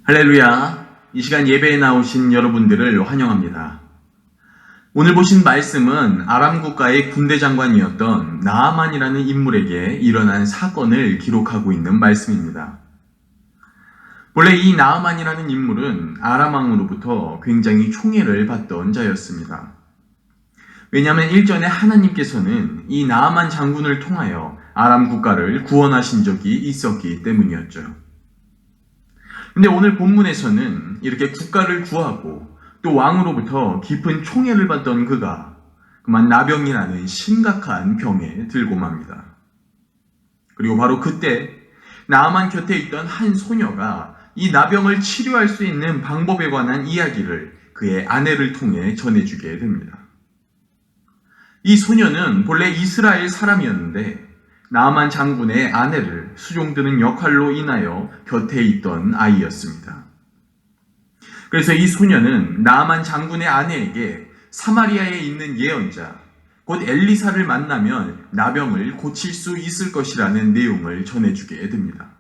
할렐루야. 이 시간 예배에 나오신 여러분들을 환영합니다. 오늘 보신 말씀은 아람 국가의 군대 장관이었던 나아만이라는 인물에게 일어난 사건을 기록하고 있는 말씀입니다. 원래 이 나아만이라는 인물은 아람 왕으로부터 굉장히 총애를 받던 자였습니다. 왜냐하면 일전에 하나님께서는 이 나아만 장군을 통하여 아람 국가를 구원하신 적이 있었기 때문이었죠. 근데 오늘 본문에서는 이렇게 국가를 구하고 또 왕으로부터 깊은 총애를 받던 그가 그만 나병이라는 심각한 병에 들고 맙니다. 그리고 바로 그때 나아만 곁에 있던 한 소녀가 이 나병을 치료할 수 있는 방법에 관한 이야기를 그의 아내를 통해 전해주게 됩니다. 이 소녀는 본래 이스라엘 사람이었는데 나아만 장군의 아내를 수종드는 역할로 인하여 곁에 있던 아이였습니다. 그래서 이 소녀는 나아만 장군의 아내에게 사마리아에 있는 예언자, 곧 엘리사를 만나면 나병을 고칠 수 있을 것이라는 내용을 전해주게 됩니다.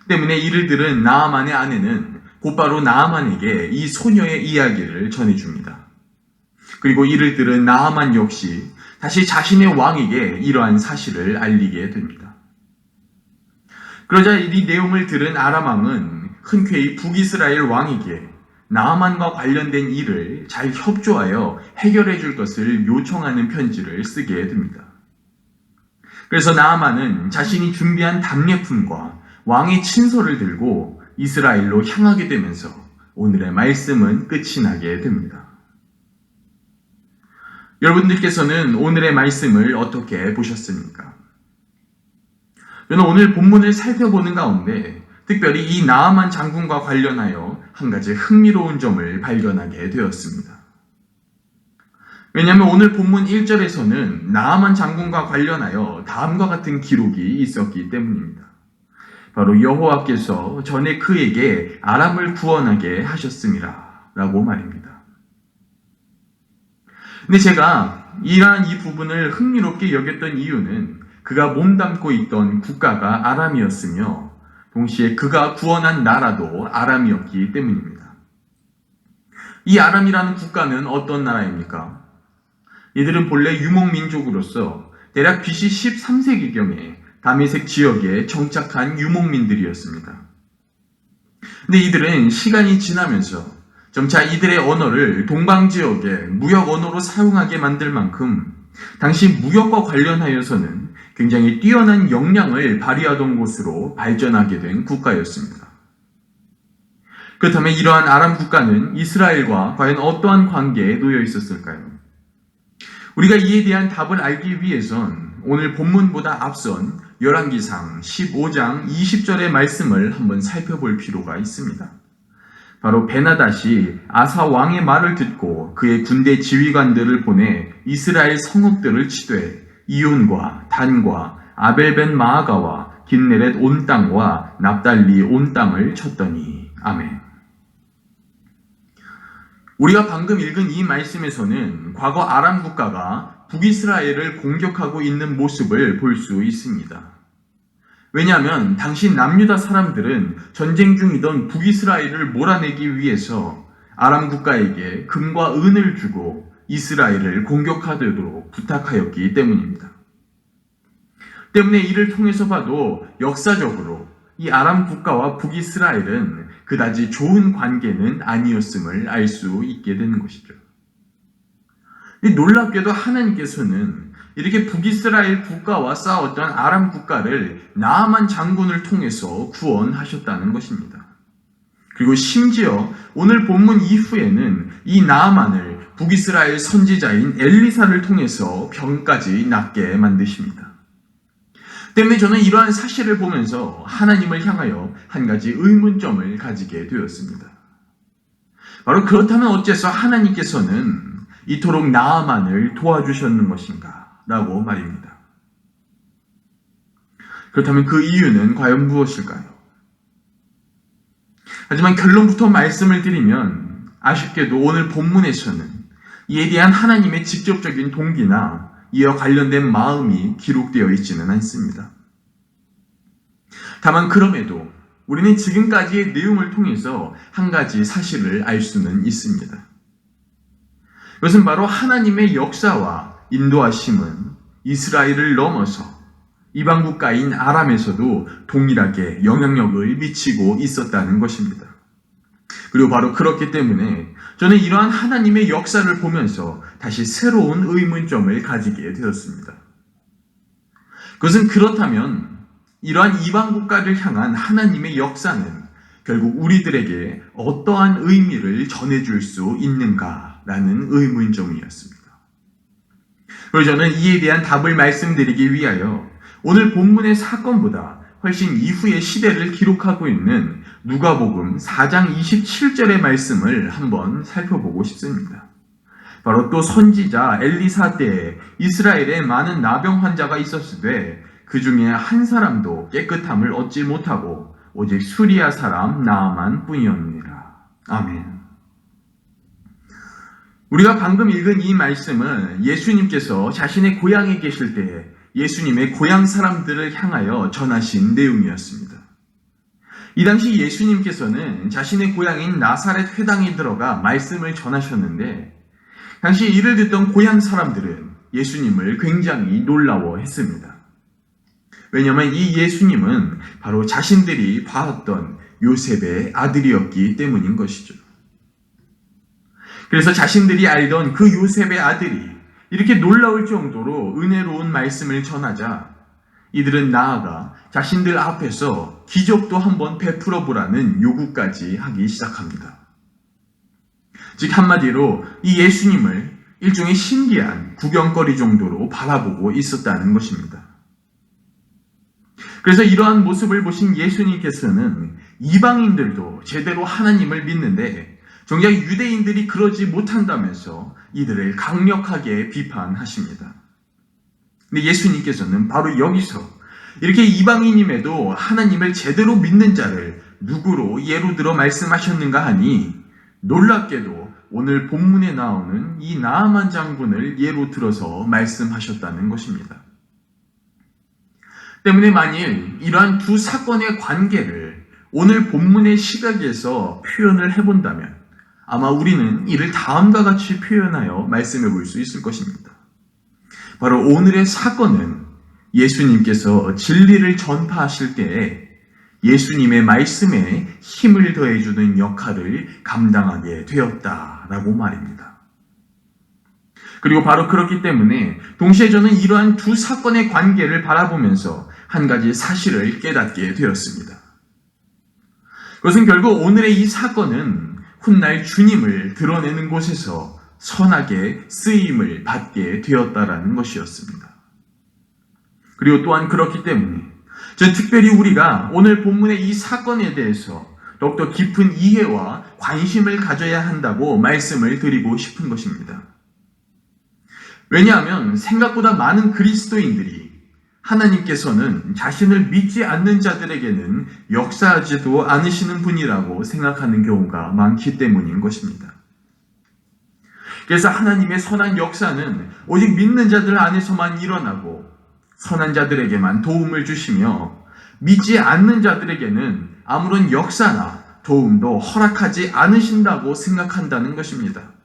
때문에 이를 들은 나아만의 아내는 곧바로 나아만에게 이 소녀의 이야기를 전해줍니다. 그리고 이를 들은 나아만 역시 다시 자신의 왕에게 이러한 사실을 알리게 됩니다. 그러자 이 내용을 들은 아람 왕은 흔쾌히 북이스라엘 왕에게 나아만과 관련된 일을 잘 협조하여 해결해 줄 것을 요청하는 편지를 쓰게 됩니다. 그래서 나아만은 자신이 준비한 답례품과 왕의 친서를 들고 이스라엘로 향하게 되면서 오늘의 말씀은 끝이 나게 됩니다. 여러분들께서는 오늘의 말씀을 어떻게 보셨습니까? 저는 오늘 본문을 살펴보는 가운데 특별히 이 나아만 장군과 관련하여 한 가지 흥미로운 점을 발견하게 되었습니다. 왜냐하면 오늘 본문 1절에서는 나아만 장군과 관련하여 다음과 같은 기록이 있었기 때문입니다. 바로 여호와께서 전에 그에게 아람을 구원하게 하셨음이라 라고 말입니다. 근데 제가 이러한 이 부분을 흥미롭게 여겼던 이유는 그가 몸담고 있던 국가가 아람이었으며 동시에 그가 구원한 나라도 아람이었기 때문입니다. 이 아람이라는 국가는 어떤 나라입니까? 이들은 본래 유목민족으로서 대략 BC 13세기경에 다메섹 지역에 정착한 유목민들이었습니다. 근데 이들은 시간이 지나면서 점차 이들의 언어를 동방지역의 무역 언어로 사용하게 만들 만큼 당시 무역과 관련하여서는 굉장히 뛰어난 역량을 발휘하던 곳으로 발전하게 된 국가였습니다. 그렇다면 이러한 아람 국가는 이스라엘과 과연 어떠한 관계에 놓여 있었을까요? 우리가 이에 대한 답을 알기 위해선 오늘 본문보다 앞선 열왕기상 15장 20절의 말씀을 한번 살펴볼 필요가 있습니다. 바로 베나닷이 아사 왕의 말을 듣고 그의 군대 지휘관들을 보내 이스라엘 성읍들을 치되 이온과 단과 아벨벤 마아가와 긴네렛 온 땅과 납달리 온 땅을 쳤더니. 아멘. 우리가 방금 읽은 이 말씀에서는 과거 아람 국가가 북이스라엘을 공격하고 있는 모습을 볼 수 있습니다. 왜냐하면 당시 남유다 사람들은 전쟁 중이던 북이스라엘을 몰아내기 위해서 아람 국가에게 금과 은을 주고 이스라엘을 공격하도록 부탁하였기 때문입니다. 때문에 이를 통해서 봐도 역사적으로 이 아람 국가와 북이스라엘은 그다지 좋은 관계는 아니었음을 알 수 있게 되는 것이죠. 놀랍게도 하나님께서는 이렇게 북이스라엘 국가와 싸웠던 아람 국가를 나아만 장군을 통해서 구원하셨다는 것입니다. 그리고 심지어 오늘 본문 이후에는 이 나아만을 북이스라엘 선지자인 엘리사를 통해서 병까지 낫게 만드십니다. 때문에 저는 이러한 사실을 보면서 하나님을 향하여 한 가지 의문점을 가지게 되었습니다. 바로 그렇다면 어째서 하나님께서는 이토록 나아만을 도와주셨는 것인가? 라고 말입니다. 그렇다면 그 이유는 과연 무엇일까요? 하지만 결론부터 말씀을 드리면 아쉽게도 오늘 본문에서는 이에 대한 하나님의 직접적인 동기나 이와 관련된 마음이 기록되어 있지는 않습니다. 다만 그럼에도 우리는 지금까지의 내용을 통해서 한 가지 사실을 알 수는 있습니다. 그것은 바로 하나님의 역사와 인도하심은 이스라엘을 넘어서 이방 국가인 아람에서도 동일하게 영향력을 미치고 있었다는 것입니다. 그리고 바로 그렇기 때문에 저는 이러한 하나님의 역사를 보면서 다시 새로운 의문점을 가지게 되었습니다. 그것은 그렇다면 이러한 이방 국가를 향한 하나님의 역사는 결국 우리들에게 어떠한 의미를 전해줄 수 있는가라는 의문점이었습니다. 그래서 저는 이에 대한 답을 말씀드리기 위하여 오늘 본문의 사건보다 훨씬 이후의 시대를 기록하고 있는 누가복음 4장 27절의 말씀을 한번 살펴보고 싶습니다. 바로 또 선지자 엘리사 때에 이스라엘에 많은 나병 환자가 있었으되 그 중에 한 사람도 깨끗함을 얻지 못하고 오직 수리아 사람 나아만 뿐이었느니라. 아멘. 우리가 방금 읽은 이 말씀은 예수님께서 자신의 고향에 계실 때에 예수님의 고향 사람들을 향하여 전하신 내용이었습니다. 이 당시 예수님께서는 자신의 고향인 나사렛 회당에 들어가 말씀을 전하셨는데 당시 이를 듣던 고향 사람들은 예수님을 굉장히 놀라워했습니다. 왜냐하면 이 예수님은 바로 자신들이 봐왔던 요셉의 아들이었기 때문인 것이죠. 그래서 자신들이 알던 그 요셉의 아들이 이렇게 놀라울 정도로 은혜로운 말씀을 전하자 이들은 나아가 자신들 앞에서 기적도 한번 베풀어 보라는 요구까지 하기 시작합니다. 즉 한마디로 이 예수님을 일종의 신기한 구경거리 정도로 바라보고 있었다는 것입니다. 그래서 이러한 모습을 보신 예수님께서는 이방인들도 제대로 하나님을 믿는데 정작 유대인들이 그러지 못한다면서 이들을 강력하게 비판하십니다. 근데 예수님께서는 바로 여기서 이렇게 이방인임에도 하나님을 제대로 믿는 자를 누구로 예로 들어 말씀하셨는가 하니 놀랍게도 오늘 본문에 나오는 이 나아만 장군을 예로 들어서 말씀하셨다는 것입니다. 때문에 만일 이러한 두 사건의 관계를 오늘 본문의 시각에서 표현을 해본다면 아마 우리는 이를 다음과 같이 표현하여 말씀해 볼 수 있을 것입니다. 바로 오늘의 사건은 예수님께서 진리를 전파하실 때에 예수님의 말씀에 힘을 더해주는 역할을 감당하게 되었다라고 말입니다. 그리고 바로 그렇기 때문에 동시에 저는 이러한 두 사건의 관계를 바라보면서 한 가지 사실을 깨닫게 되었습니다. 그것은 결국 오늘의 이 사건은 훗날 주님을 드러내는 곳에서 선하게 쓰임을 받게 되었다라는 것이었습니다. 그리고 또한 그렇기 때문에 저는 특별히 우리가 오늘 본문의 이 사건에 대해서 더욱더 깊은 이해와 관심을 가져야 한다고 말씀을 드리고 싶은 것입니다. 왜냐하면 생각보다 많은 그리스도인들이 하나님께서는 자신을 믿지 않는 자들에게는 역사하지도 않으시는 분이라고 생각하는 경우가 많기 때문인 것입니다. 그래서 하나님의 선한 역사는 오직 믿는 자들 안에서만 일어나고 선한 자들에게만 도움을 주시며 믿지 않는 자들에게는 아무런 역사나 도움도 허락하지 않으신다고 생각한다는 것입니다.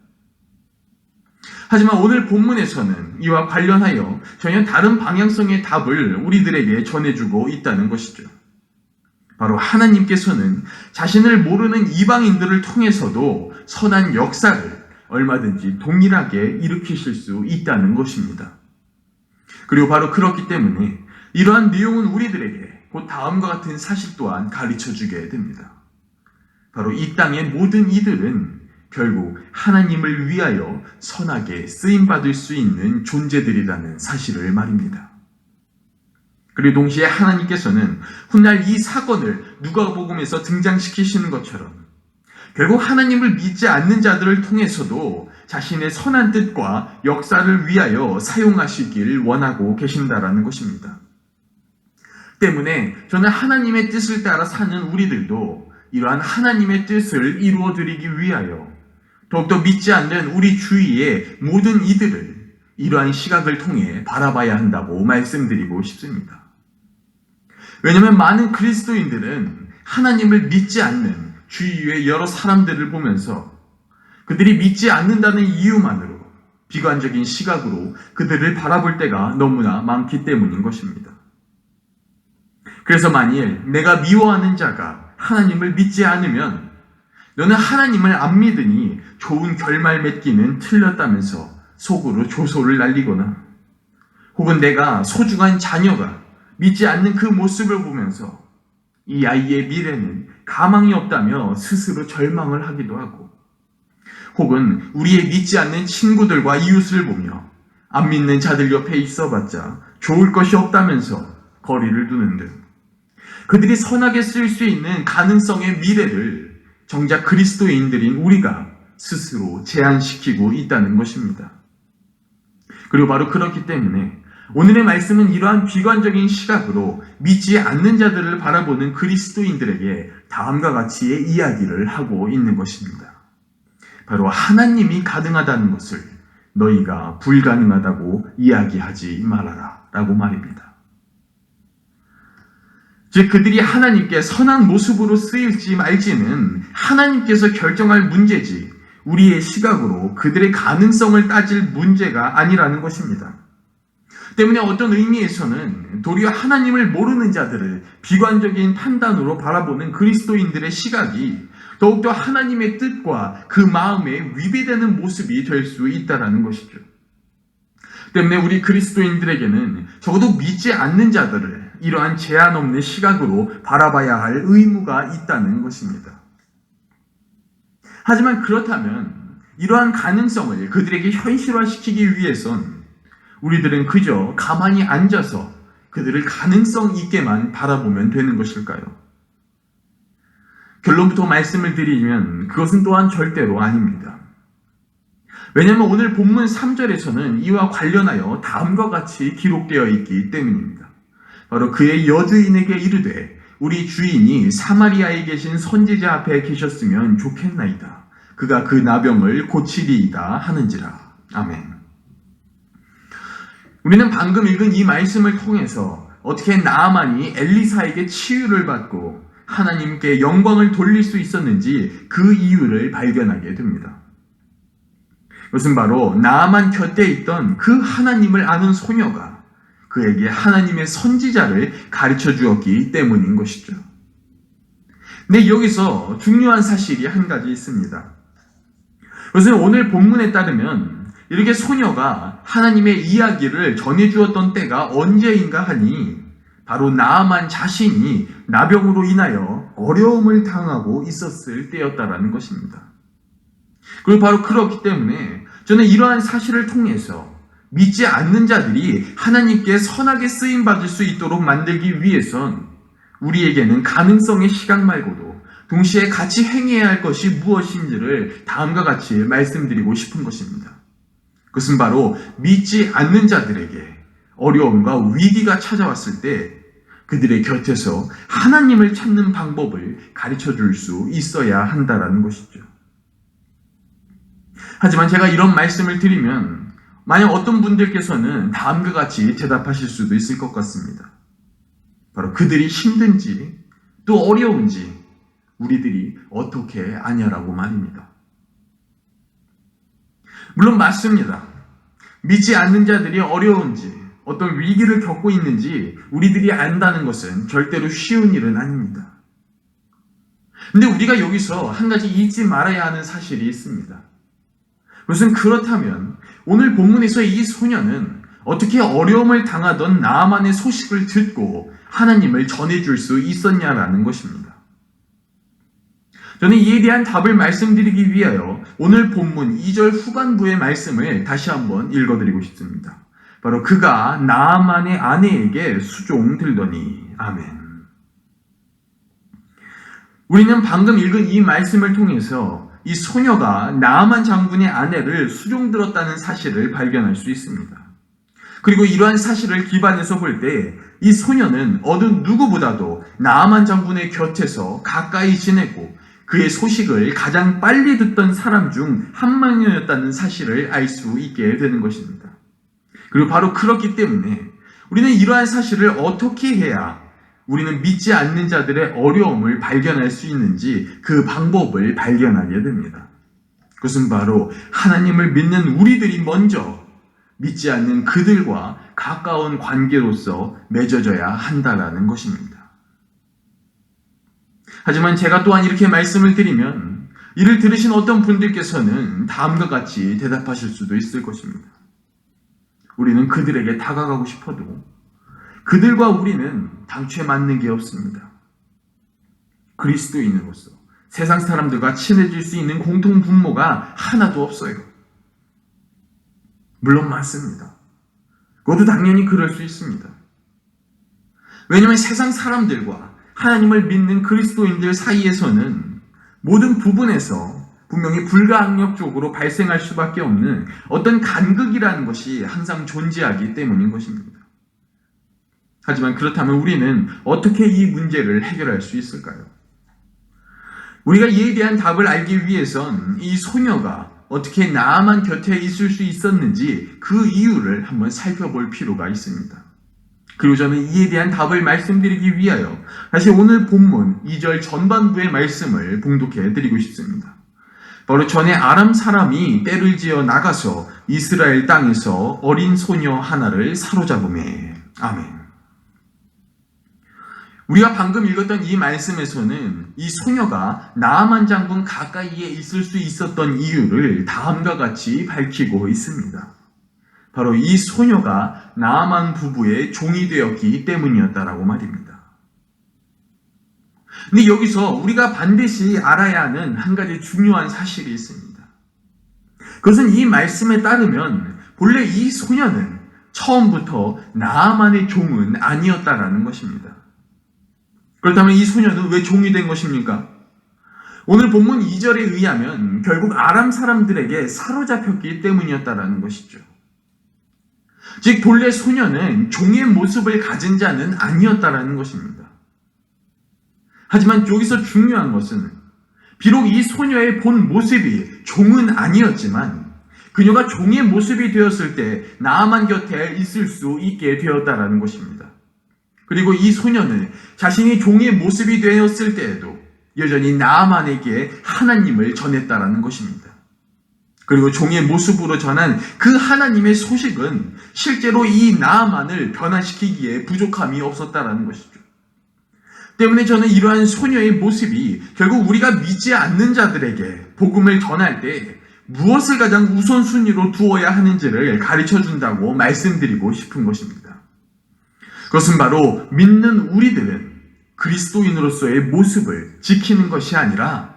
하지만 오늘 본문에서는 이와 관련하여 전혀 다른 방향성의 답을 우리들에게 전해주고 있다는 것이죠. 바로 하나님께서는 자신을 모르는 이방인들을 통해서도 선한 역사를 얼마든지 동일하게 일으키실 수 있다는 것입니다. 그리고 바로 그렇기 때문에 이러한 내용은 우리들에게 곧 다음과 같은 사실 또한 가르쳐주게 됩니다. 바로 이 땅의 모든 이들은 결국 하나님을 위하여 선하게 쓰임받을 수 있는 존재들이라는 사실을 말입니다. 그리고 동시에 하나님께서는 훗날 이 사건을 누가복음에서 등장시키시는 것처럼 결국 하나님을 믿지 않는 자들을 통해서도 자신의 선한 뜻과 역사를 위하여 사용하시길 원하고 계신다라는 것입니다. 때문에 저는 하나님의 뜻을 따라 사는 우리들도 이러한 하나님의 뜻을 이루어드리기 위하여 더욱더 믿지 않는 우리 주위의 모든 이들을 이러한 시각을 통해 바라봐야 한다고 말씀드리고 싶습니다. 왜냐하면 많은 그리스도인들은 하나님을 믿지 않는 주위의 여러 사람들을 보면서 그들이 믿지 않는다는 이유만으로 비관적인 시각으로 그들을 바라볼 때가 너무나 많기 때문인 것입니다. 그래서 만일 내가 미워하는 자가 하나님을 믿지 않으면 너는 하나님을 안 믿으니 좋은 결말 맺기는 틀렸다면서 속으로 조소를 날리거나, 혹은 내가 소중한 자녀가 믿지 않는 그 모습을 보면서 이 아이의 미래는 가망이 없다며 스스로 절망을 하기도 하고, 혹은 우리의 믿지 않는 친구들과 이웃을 보며 안 믿는 자들 옆에 있어봤자 좋을 것이 없다면서 거리를 두는 등 그들이 선하게 쓸 수 있는 가능성의 미래를 정작 그리스도인들인 우리가 스스로 제한시키고 있다는 것입니다. 그리고 바로 그렇기 때문에 오늘의 말씀은 이러한 비관적인 시각으로 믿지 않는 자들을 바라보는 그리스도인들에게 다음과 같이의 이야기를 하고 있는 것입니다. 바로 하나님이 가능하다는 것을 너희가 불가능하다고 이야기하지 말아라 라고 말입니다. 즉 그들이 하나님께 선한 모습으로 쓰일지 말지는 하나님께서 결정할 문제지 우리의 시각으로 그들의 가능성을 따질 문제가 아니라는 것입니다. 때문에 어떤 의미에서는 도리어 하나님을 모르는 자들을 비관적인 판단으로 바라보는 그리스도인들의 시각이 더욱더 하나님의 뜻과 그 마음에 위배되는 모습이 될 수 있다는 것이죠. 때문에 우리 그리스도인들에게는 적어도 믿지 않는 자들을 이러한 제한 없는 시각으로 바라봐야 할 의무가 있다는 것입니다. 하지만 그렇다면 이러한 가능성을 그들에게 현실화시키기 위해선 우리들은 그저 가만히 앉아서 그들을 가능성 있게만 바라보면 되는 것일까요? 결론부터 말씀을 드리면 그것은 또한 절대로 아닙니다. 왜냐하면 오늘 본문 3절에서는 이와 관련하여 다음과 같이 기록되어 있기 때문입니다. 바로 그의 여주인에게 이르되 우리 주인이 사마리아에 계신 선지자 앞에 계셨으면 좋겠나이다. 그가 그 나병을 고치리이다 하는지라. 아멘. 우리는 방금 읽은 이 말씀을 통해서 어떻게 나아만이 엘리사에게 치유를 받고 하나님께 영광을 돌릴 수 있었는지 그 이유를 발견하게 됩니다. 그것은 바로 나아만 곁에 있던 그 하나님을 아는 소녀가 그에게 하나님의 선지자를 가르쳐 주었기 때문인 것이죠. 근데 여기서 중요한 사실이 한 가지 있습니다. 그것은 오늘 본문에 따르면 이렇게 소녀가 하나님의 이야기를 전해주었던 때가 언제인가 하니 바로 나아만 자신이 나병으로 인하여 어려움을 당하고 있었을 때였다라는 것입니다. 그리고 바로 그렇기 때문에 저는 이러한 사실을 통해서 믿지 않는 자들이 하나님께 선하게 쓰임받을 수 있도록 만들기 위해선 우리에게는 가능성의 시각 말고도 동시에 같이 행해야 할 것이 무엇인지를 다음과 같이 말씀드리고 싶은 것입니다. 그것은 바로 믿지 않는 자들에게 어려움과 위기가 찾아왔을 때 그들의 곁에서 하나님을 찾는 방법을 가르쳐 줄 수 있어야 한다는 것이죠. 하지만 제가 이런 말씀을 드리면 만약 어떤 분들께서는 다음과 같이 대답하실 수도 있을 것 같습니다. 바로 그들이 힘든지 또 어려운지 우리들이 어떻게 아냐라고 말입니다. 물론 맞습니다. 믿지 않는 자들이 어려운지 어떤 위기를 겪고 있는지 우리들이 안다는 것은 절대로 쉬운 일은 아닙니다. 근데 우리가 여기서 한 가지 잊지 말아야 하는 사실이 있습니다. 그것은 그렇다면 오늘 본문에서 이 소녀는 어떻게 어려움을 당하던 나아만의 소식을 듣고 하나님을 전해줄 수 있었냐라는 것입니다. 저는 이에 대한 답을 말씀드리기 위하여 오늘 본문 2절 후반부의 말씀을 다시 한번 읽어드리고 싶습니다. 바로 그가 나아만의 아내에게 수종들더니. 아멘. 우리는 방금 읽은 이 말씀을 통해서 이 소녀가 나아만 장군의 아내를 수종들었다는 사실을 발견할 수 있습니다. 그리고 이러한 사실을 기반해서 볼 때 이 소녀는 어느 누구보다도 나아만 장군의 곁에서 가까이 지내고 그의 소식을 가장 빨리 듣던 사람 중 한 명이었다는 사실을 알 수 있게 되는 것입니다. 그리고 바로 그렇기 때문에 우리는 이러한 사실을 어떻게 해야 우리는 믿지 않는 자들의 어려움을 발견할 수 있는지 그 방법을 발견하게 됩니다. 그것은 바로 하나님을 믿는 우리들이 먼저 믿지 않는 그들과 가까운 관계로서 맺어져야 한다라는 것입니다. 하지만 제가 또한 이렇게 말씀을 드리면 이를 들으신 어떤 분들께서는 다음과 같이 대답하실 수도 있을 것입니다. 우리는 그들에게 다가가고 싶어도 그들과 우리는 당초에 맞는 게 없습니다. 그리스도인으로서 세상 사람들과 친해질 수 있는 공통 분모가 하나도 없어요. 물론 맞습니다. 그것도 당연히 그럴 수 있습니다. 왜냐하면 세상 사람들과 하나님을 믿는 그리스도인들 사이에서는 모든 부분에서 분명히 불가항력적으로 발생할 수밖에 없는 어떤 간극이라는 것이 항상 존재하기 때문인 것입니다. 하지만 그렇다면 우리는 어떻게 이 문제를 해결할 수 있을까요? 우리가 이에 대한 답을 알기 위해선 이 소녀가 어떻게 나아만 곁에 있을 수 있었는지 그 이유를 한번 살펴볼 필요가 있습니다. 그리고 저는 이에 대한 답을 말씀드리기 위하여 다시 오늘 본문 2절 전반부의 말씀을 봉독해 드리고 싶습니다. 바로 전에 아람 사람이 떼를 지어 나가서 이스라엘 땅에서 어린 소녀 하나를 사로잡음에. 아멘. 우리가 방금 읽었던 이 말씀에서는 이 소녀가 나아만 장군 가까이에 있을 수 있었던 이유를 다음과 같이 밝히고 있습니다. 바로 이 소녀가 나아만 부부의 종이 되었기 때문이었다라고 말입니다. 근데 여기서 우리가 반드시 알아야 하는 한 가지 중요한 사실이 있습니다. 그것은 이 말씀에 따르면 본래 이 소녀는 처음부터 나아만의 종은 아니었다라는 것입니다. 그렇다면 이 소녀는 왜 종이 된 것입니까? 오늘 본문 2절에 의하면 결국 아람 사람들에게 사로잡혔기 때문이었다라는 것이죠. 즉 본래 소녀는 종의 모습을 가진 자는 아니었다라는 것입니다. 하지만 여기서 중요한 것은 비록 이 소녀의 본 모습이 종은 아니었지만 그녀가 종의 모습이 되었을 때 나아만 곁에 있을 수 있게 되었다라는 것입니다. 그리고 이 소녀는 자신이 종의 모습이 되었을 때에도 여전히 나아만에게 하나님을 전했다라는 것입니다. 그리고 종의 모습으로 전한 그 하나님의 소식은 실제로 이 나아만을 변화시키기에 부족함이 없었다라는 것이죠. 때문에 저는 이러한 소녀의 모습이 결국 우리가 믿지 않는 자들에게 복음을 전할 때 무엇을 가장 우선순위로 두어야 하는지를 가르쳐준다고 말씀드리고 싶은 것입니다. 그것은 바로 믿는 우리들은 그리스도인으로서의 모습을 지키는 것이 아니라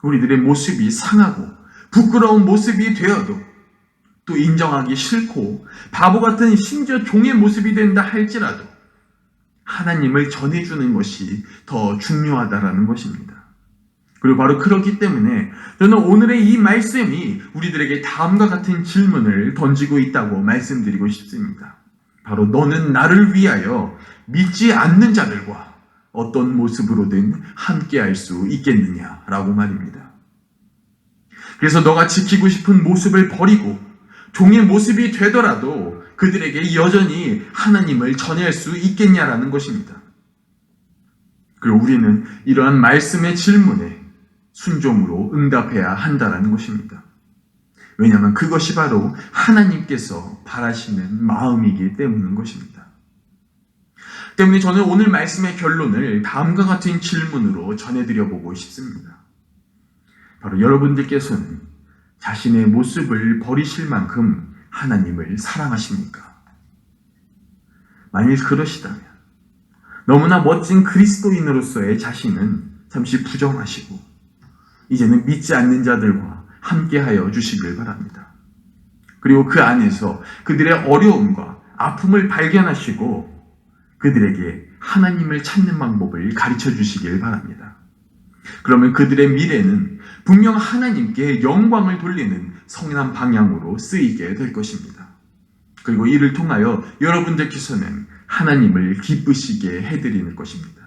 우리들의 모습이 상하고 부끄러운 모습이 되어도 또 인정하기 싫고 바보 같은 심지어 종의 모습이 된다 할지라도 하나님을 전해주는 것이 더 중요하다라는 것입니다. 그리고 바로 그렇기 때문에 저는 오늘의 이 말씀이 우리들에게 다음과 같은 질문을 던지고 있다고 말씀드리고 싶습니다. 바로 너는 나를 위하여 믿지 않는 자들과 어떤 모습으로든 함께할 수 있겠느냐라고 말입니다. 그래서 너가 지키고 싶은 모습을 버리고 종의 모습이 되더라도 그들에게 여전히 하나님을 전할 수 있겠냐라는 것입니다. 그리고 우리는 이러한 말씀의 질문에 순종으로 응답해야 한다는 것입니다. 왜냐하면 그것이 바로 하나님께서 바라시는 마음이기 때문인 것입니다. 때문에 저는 오늘 말씀의 결론을 다음과 같은 질문으로 전해드려보고 싶습니다. 바로 여러분들께서는 자신의 모습을 버리실 만큼 하나님을 사랑하십니까? 만일 그러시다면 너무나 멋진 그리스도인으로서의 자신은 잠시 부정하시고 이제는 믿지 않는 자들과 함께하여 주시길 바랍니다. 그리고 그 안에서 그들의 어려움과 아픔을 발견하시고 그들에게 하나님을 찾는 방법을 가르쳐 주시길 바랍니다. 그러면 그들의 미래는 분명 하나님께 영광을 돌리는 성난 방향으로 쓰이게 될 것입니다. 그리고 이를 통하여 여러분들께서는 하나님을 기쁘시게 해드리는 것입니다.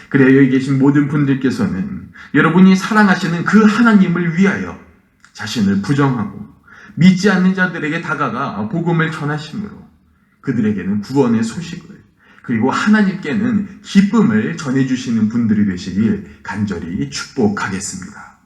그래야 여기 계신 모든 분들께서는 여러분이 사랑하시는 그 하나님을 위하여 자신을 부정하고 믿지 않는 자들에게 다가가 복음을 전하심으로 그들에게는 구원의 소식을, 그리고 하나님께는 기쁨을 전해주시는 분들이 되시길 간절히 축복하겠습니다.